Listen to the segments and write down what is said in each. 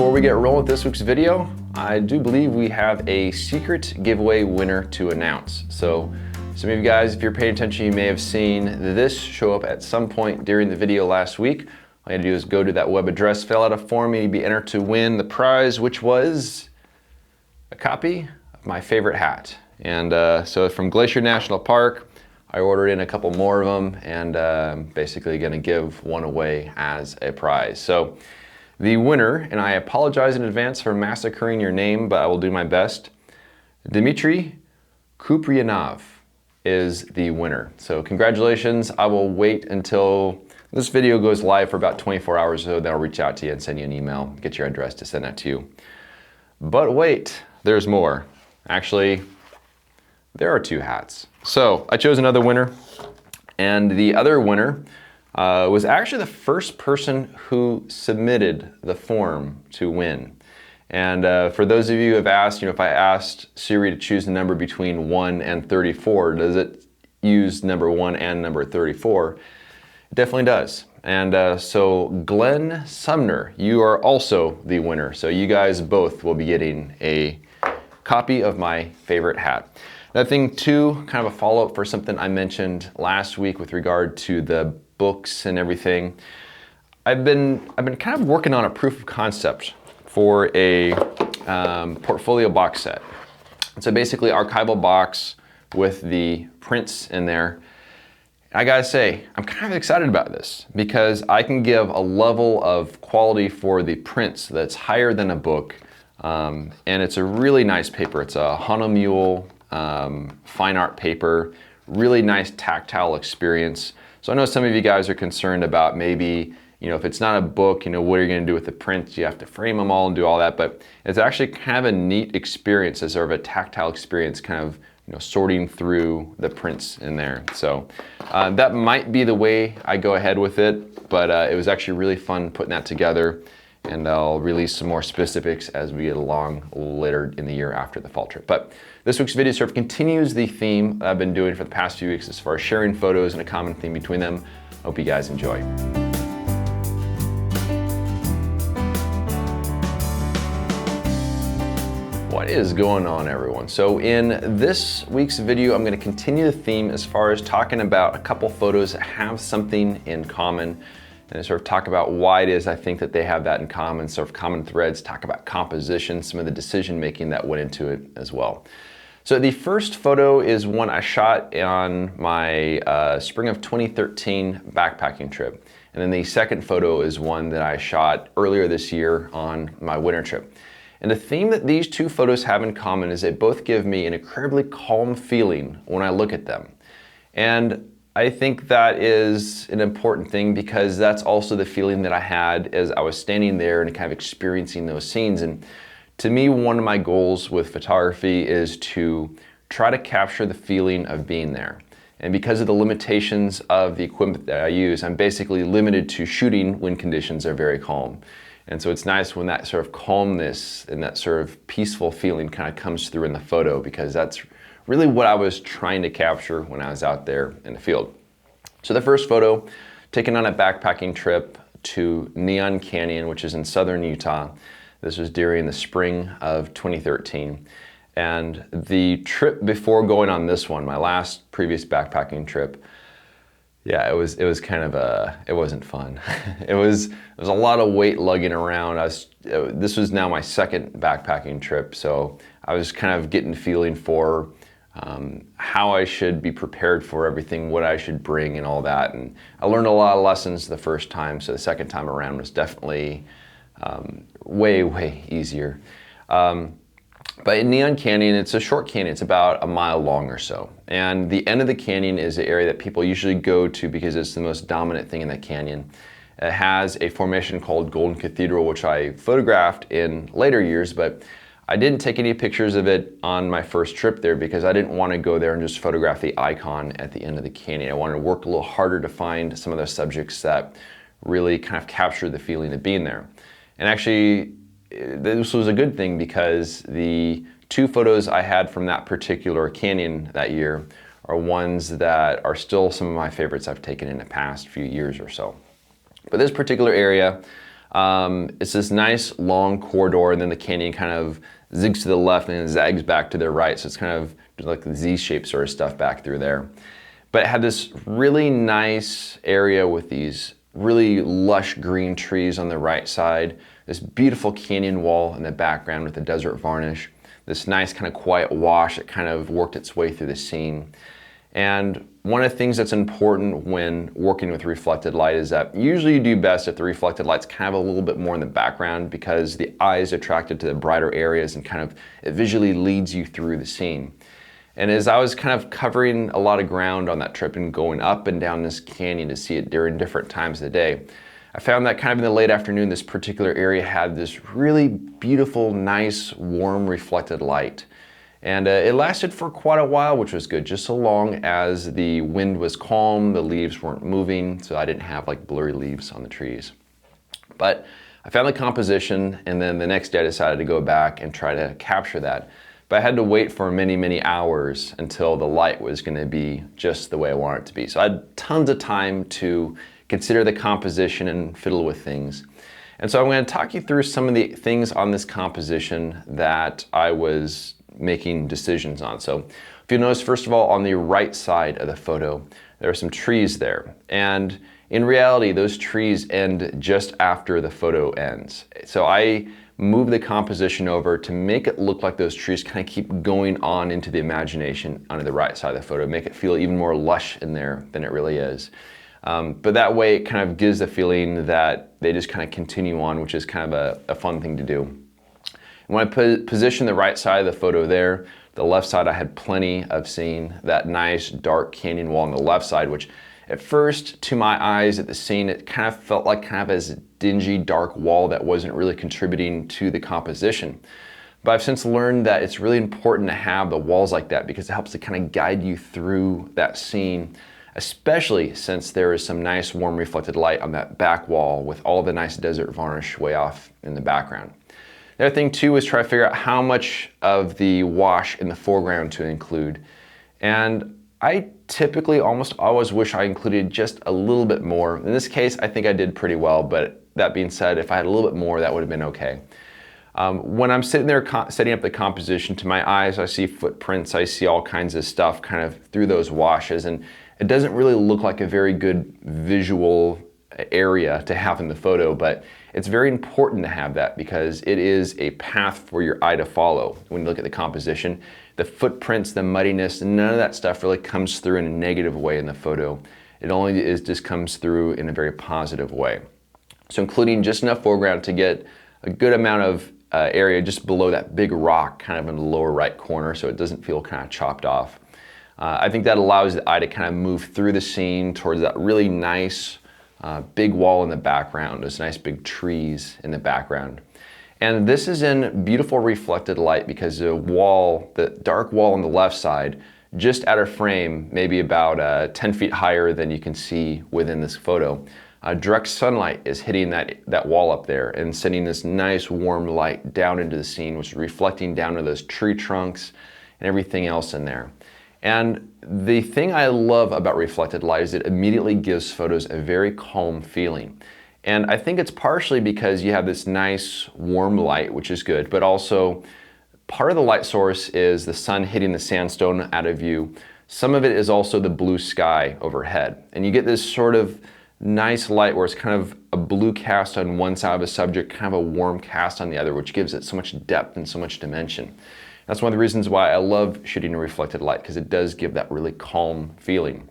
before we get rolling with this week's video, I do believe we have a secret giveaway winner to announce. So some of you guys, if you're paying attention, you may have seen this show up at some point during the video last week. All you had to do is go to that web address, fill out a form, and you'd be entered to win the prize, which was a copy of my favorite hat. And so from Glacier National Park, I ordered in a couple more of them, and basically gonna give one away as a prize. So the winner, and I apologize in advance for massacring your name, but I will do my best. Dmitry Kuprianov is the winner. So congratulations. I will wait until this video goes live for about 24 hours or so, then I'll reach out to you and send you an email, get your address to send that to you. But wait, there's more. Actually, there are two hats. So I chose another winner, and the other winner was actually the first person who submitted the form to win. And for those of you who have asked, if I asked Siri to choose the number between 1 and 34, does it use number 1 and number 34? It definitely does. And so Glenn Sumner, you are also the winner. So you guys both will be getting a copy of my favorite hat. Another thing too, kind of a follow-up for something I mentioned last week with regard to the books and everything. I've been kind of working on a proof of concept for a portfolio box set. It's a basically archival box with the prints in there. I gotta say, I'm kind of excited about this because I can give a level of quality for the prints that's higher than a book, and it's a really nice paper. It's a Hahnemühle fine art paper, really nice tactile experience. So I know some of you guys are concerned about maybe, if it's not a book, what are you gonna do with the prints? You have to frame them all and do all that, but it's actually kind of a neat experience, as sort of a tactile experience, kind of, sorting through the prints in there. So that might be the way I go ahead with it, but it was actually really fun putting that together, and I'll release some more specifics as we get along later in the year after the fall trip. But this week's video sort of continues the theme I've been doing for the past few weeks as far as sharing photos and a common theme between them. Hope you guys enjoy. What is going on, everyone? So in this week's video, I'm going to continue the theme as far as talking about a couple photos that have something in common, and sort of talk about why it is I think that they have that in common, sort of common threads, talk about composition, some of the decision making that went into it as well. So the first photo is one I shot on my spring of 2013 backpacking trip. And then the second photo is one that I shot earlier this year on my winter trip. And the theme that these two photos have in common is they both give me an incredibly calm feeling when I look at them. And I think that is an important thing because that's also the feeling that I had as I was standing there and kind of experiencing those scenes. And to me, one of my goals with photography is to try to capture the feeling of being there. And because of the limitations of the equipment that I use, I'm basically limited to shooting when conditions are very calm. And so it's nice when that sort of calmness and that sort of peaceful feeling kind of comes through in the photo, because that's really what I was trying to capture when I was out there in the field. So the first photo, taken on a backpacking trip to Neon Canyon, which is in southern Utah. This was during the spring of 2013. And the trip before going on this one, my last previous backpacking trip, yeah, it was kind of it wasn't fun. It was a lot of weight lugging around. This was now my second backpacking trip, so I was kind of getting feeling for how I should be prepared for everything, what I should bring and all that. And I learned a lot of lessons the first time, so the second time around was definitely way easier. But in Neon Canyon, it's a short canyon. It's about a mile long or so. And the end of the canyon is the area that people usually go to because it's the most dominant thing in the canyon. It has a formation called Golden Cathedral, which I photographed in later years, but I didn't take any pictures of it on my first trip there because I didn't want to go there and just photograph the icon at the end of the canyon. I wanted to work a little harder to find some of those subjects that really kind of captured the feeling of being there. And actually, this was a good thing because the two photos I had from that particular canyon that year are ones that are still some of my favorites I've taken in the past few years or so. But this particular area, It's this nice long corridor, and then the canyon kind of zigs to the left and then zags back to the right. So it's kind of like the Z-shaped sort of stuff back through there. But it had this really nice area with these really lush green trees on the right side, this beautiful canyon wall in the background with the desert varnish, this nice kind of quiet wash that kind of worked its way through the scene. And one of the things that's important when working with reflected light is that usually you do best if the reflected light's kind of a little bit more in the background, because the eye is attracted to the brighter areas and kind of it visually leads you through the scene. And as I was kind of covering a lot of ground on that trip and going up and down this canyon to see it during different times of the day, I found that kind of in the late afternoon, this particular area had this really beautiful, nice, warm, reflected light. And it lasted for quite a while, which was good, just so long as the wind was calm, the leaves weren't moving, so I didn't have like blurry leaves on the trees. But I found the composition, and then the next day I decided to go back and try to capture that. But I had to wait for many, many hours until the light was going to be just the way I wanted it to be. So I had tons of time to consider the composition and fiddle with things. And so I'm going to talk you through some of the things on this composition that I was making decisions on. So if you notice, first of all, on the right side of the photo, there are some trees there. And in reality, those trees end just after the photo ends. So I moved the composition over to make it look like those trees kind of keep going on into the imagination onto the right side of the photo, make it feel even more lush in there than it really is. But that way it kind of gives the feeling that they just kind of continue on, which is kind of a fun thing to do. When I positioned the right side of the photo there, the left side I had plenty of seeing that nice dark canyon wall on the left side, which at first to my eyes at the scene, it kind of felt like kind of as a dingy dark wall that wasn't really contributing to the composition. But I've since learned that it's really important to have the walls like that because it helps to kind of guide you through that scene, especially since there is some nice warm reflected light on that back wall with all the nice desert varnish way off in the background. The other thing too is try to figure out how much of the wash in the foreground to include. And I typically almost always wish I included just a little bit more. In this case, I think I did pretty well, but that being said, if I had a little bit more, that would have been okay. When I'm sitting there setting up the composition, to my eyes, I see footprints, I see all kinds of stuff kind of through those washes, and it doesn't really look like a very good visual area to have in the photo, but it's very important to have that because it is a path for your eye to follow. When you look at the composition, the footprints, the muddiness, none of that stuff really comes through in a negative way in the photo. It only just comes through in a very positive way. So including just enough foreground to get a good amount of area just below that big rock kind of in the lower right corner so it doesn't feel kind of chopped off. I think that allows the eye to kind of move through the scene towards that really nice big wall in the background, those nice big trees in the background. And this is in beautiful reflected light because the wall, the dark wall on the left side, just out of frame, maybe about 10 feet higher than you can see within this photo. Direct sunlight is hitting that wall up there and sending this nice warm light down into the scene, which is reflecting down to those tree trunks and everything else in there. And the thing I love about reflected light is it immediately gives photos a very calm feeling. And I think it's partially because you have this nice warm light, which is good, but also part of the light source is the sun hitting the sandstone out of view. Some of it is also the blue sky overhead. And you get this sort of nice light where it's kind of a blue cast on one side of a subject, kind of a warm cast on the other, which gives it so much depth and so much dimension. That's one of the reasons why I love shooting in reflected light, because it does give that really calm feeling.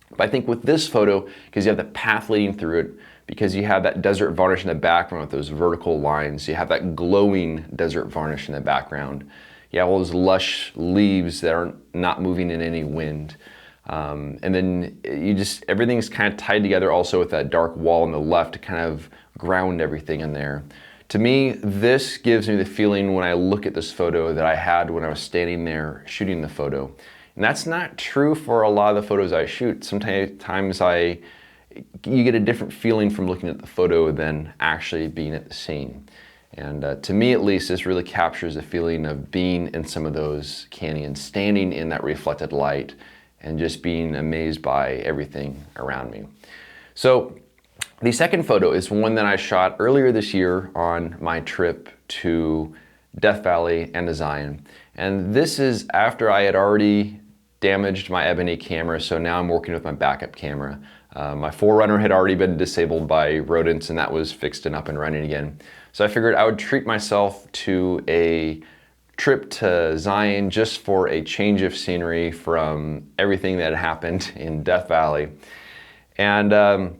But I think with this photo, because you have the path leading through it, because you have that desert varnish in the background with those vertical lines, you have that glowing desert varnish in the background, you have all those lush leaves that are not moving in any wind. And then everything's kind of tied together also with that dark wall on the left to kind of ground everything in there. To me, this gives me the feeling when I look at this photo that I had when I was standing there shooting the photo. And that's not true for a lot of the photos I shoot. Sometimes you get a different feeling from looking at the photo than actually being at the scene. And to me at least, this really captures the feeling of being in some of those canyons, standing in that reflected light and just being amazed by everything around me. So The second photo is one that I shot earlier this year on my trip to Death Valley and to Zion. And this is after I had already damaged my Ebony camera, so now I'm working with my backup camera. My Forerunner had already been disabled by rodents, and that was fixed and up and running again. So I figured I would treat myself to a trip to Zion just for a change of scenery from everything that had happened in Death Valley. And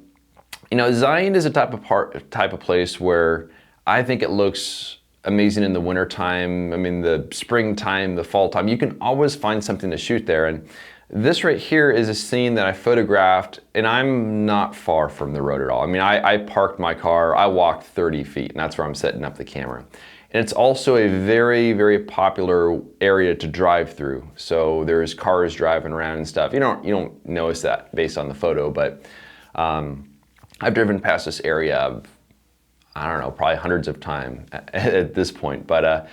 you know, Zion is a type of place where I think it looks amazing in the winter time. I mean, the springtime, the fall time, you can always find something to shoot there. And this right here is a scene that I photographed, and I'm not far from the road at all. I mean, I parked my car, I walked 30 feet, and that's where I'm setting up the camera. And it's also a very, very popular area to drive through. So there's cars driving around and stuff. You don't notice that based on the photo, but I've driven past this area, I don't know, probably hundreds of times at this point. But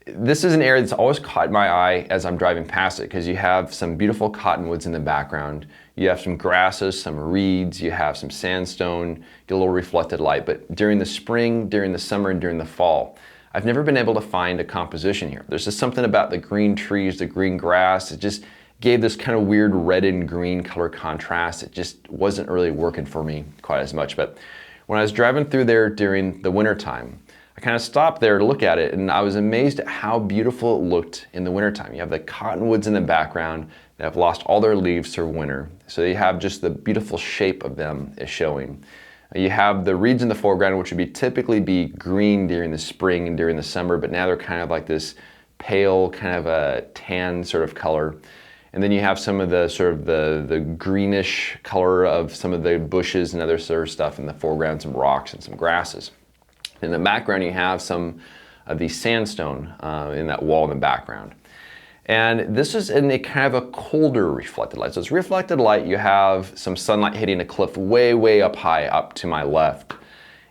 this is an area that's always caught my eye as I'm driving past it, because you have some beautiful cottonwoods in the background. You have some grasses, some reeds, you have some sandstone, get a little reflected light. But during the spring, during the summer, and during the fall, I've never been able to find a composition here. There's just something about the green trees, the green grass. It just gave this kind of weird red and green color contrast. It just wasn't really working for me quite as much. But when I was driving through there during the winter time, I kind of stopped there to look at it, and I was amazed at how beautiful it looked in the wintertime. You have the cottonwoods in the background that have lost all their leaves through winter. So you have just the beautiful shape of them is showing. You have the reeds in the foreground, which would typically be green during the spring and during the summer, but now they're kind of like this pale, kind of a tan sort of color. And then you have some of the sort of the greenish color of some of the bushes and other sort of stuff in the foreground, some rocks and some grasses. In the background, you have some of the sandstone in that wall in the background. And this is in a kind of a colder reflected light. So it's reflected light, you have some sunlight hitting a cliff way, way up high, up to my left.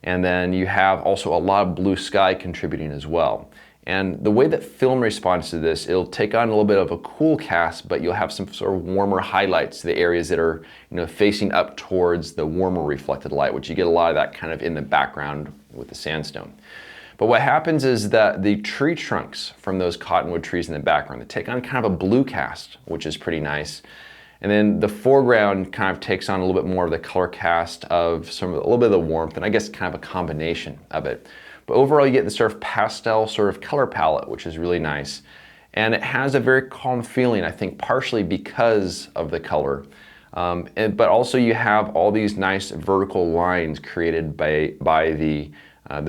And then you have also a lot of blue sky contributing as well. And the way that film responds to this, it'll take on a little bit of a cool cast, but you'll have some sort of warmer highlights to the areas that are, facing up towards the warmer reflected light, which you get a lot of that kind of in the background with the sandstone. But what happens is that the tree trunks from those cottonwood trees in the background, they take on kind of a blue cast, which is pretty nice. And then the foreground kind of takes on a little bit more of the color cast of a little bit of the warmth, and I guess kind of a combination of it. But overall, you get this sort of pastel sort of color palette, which is really nice. And it has a very calm feeling, I think, partially because of the color. But also you have all these nice vertical lines created by the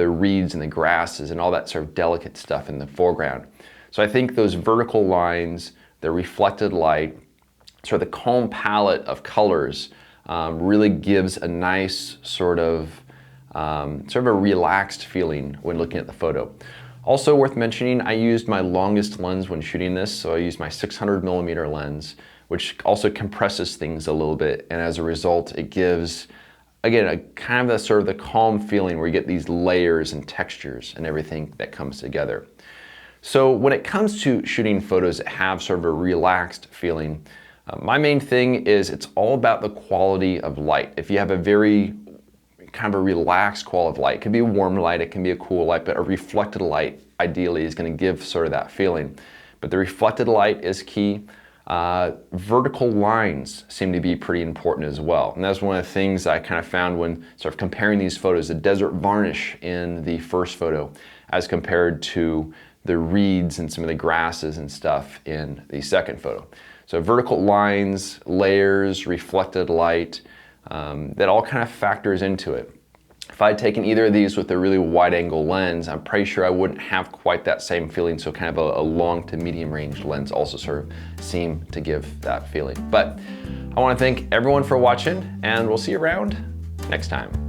reeds and the grasses and all that sort of delicate stuff in the foreground. So I think those vertical lines, the reflected light, sort of the calm palette of colors really gives a nice sort of a relaxed feeling when looking at the photo. Also worth mentioning, I used my longest lens when shooting this, so I used my 600mm lens, which also compresses things a little bit, and as a result, it gives, again, a kind of a sort of the calm feeling where you get these layers and textures and everything that comes together. So when it comes to shooting photos that have sort of a relaxed feeling, my main thing is it's all about the quality of light. If you have a very kind of a relaxed quality of light, it can be a warm light, it can be a cool light, but a reflected light ideally is going to give sort of that feeling. But the reflected light is key. Vertical lines seem to be pretty important as well. And that's one of the things I kind of found when sort of comparing these photos, the desert varnish in the first photo as compared to the reeds and some of the grasses and stuff in the second photo. So vertical lines, layers, reflected light, that all kind of factors into it. If I had taken either of these with a really wide angle lens, I'm pretty sure I wouldn't have quite that same feeling. So kind of a long to medium range lens also sort of seem to give that feeling. But I want to thank everyone for watching, and we'll see you around next time.